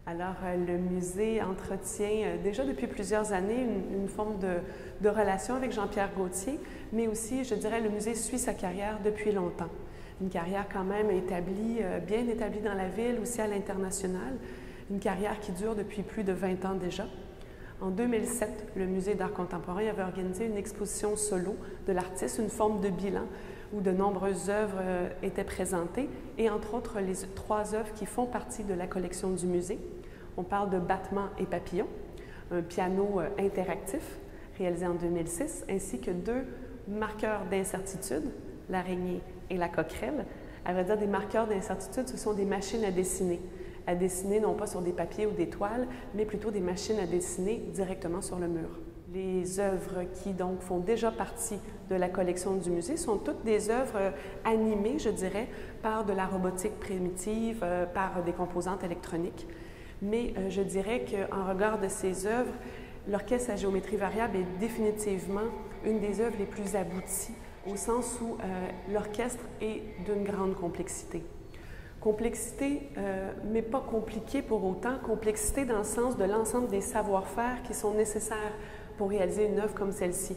Alors, le musée entretient déjà depuis plusieurs années une forme de relation avec Jean-Pierre Gaultier, mais aussi, je dirais, le musée suit sa carrière depuis longtemps. Une carrière quand même établie, bien établie dans la ville, aussi à l'international, une carrière qui dure depuis plus de 20 ans déjà. En 2007, le Musée d'art contemporain avait organisé une exposition solo de l'artiste, une forme de bilan où de nombreuses œuvres étaient présentées et entre autres les 3 œuvres qui font partie de la collection du musée. On parle de Battements et papillons, un piano interactif réalisé en 2006, ainsi que 2 marqueurs d'incertitude, l'araignée et la coquerelle. À vrai dire, des marqueurs d'incertitude, ce sont des machines à dessiner non pas sur des papiers ou des toiles, mais plutôt des machines à dessiner directement sur le mur. Les œuvres qui donc font déjà partie de la collection du musée sont toutes des œuvres animées, je dirais, par de la robotique primitive, par des composantes électroniques. Mais je dirais qu'en regard de ces œuvres, l'orchestre à géométrie variable est définitivement une des œuvres les plus abouties, au sens où l'orchestre est d'une grande complexité. Complexité, mais pas compliquée pour autant, complexité dans le sens de l'ensemble des savoir-faire qui sont nécessaires pour réaliser une œuvre comme celle-ci.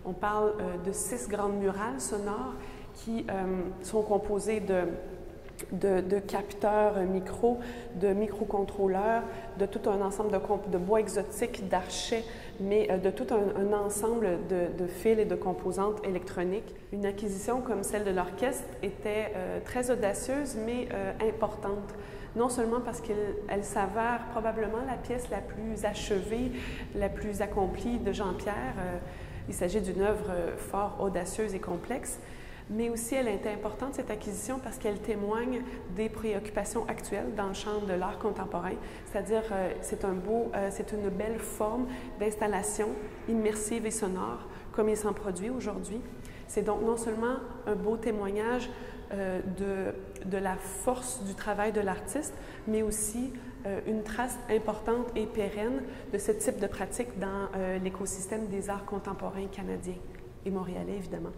On parle de 6 grandes murales sonores qui sont composées de capteurs micro, de microcontrôleurs, de tout un ensemble de bois exotiques, d'archets, mais de tout un ensemble de fils et de composantes électroniques. Une acquisition comme celle de l'orchestre était très audacieuse, mais importante. Non seulement parce qu'elle s'avère probablement la pièce la plus achevée, la plus accomplie de Jean-Pierre. Il s'agit d'une œuvre fort audacieuse et complexe, mais aussi elle était importante, cette acquisition, parce qu'elle témoigne des préoccupations actuelles dans le champ de l'art contemporain, c'est-à-dire c'est une belle forme d'installation immersive et sonore, comme il s'en produit aujourd'hui. C'est donc non seulement un beau témoignage de la force du travail de l'artiste, mais aussi une trace importante et pérenne de ce type de pratique dans l'écosystème des arts contemporains canadiens et montréalais, évidemment.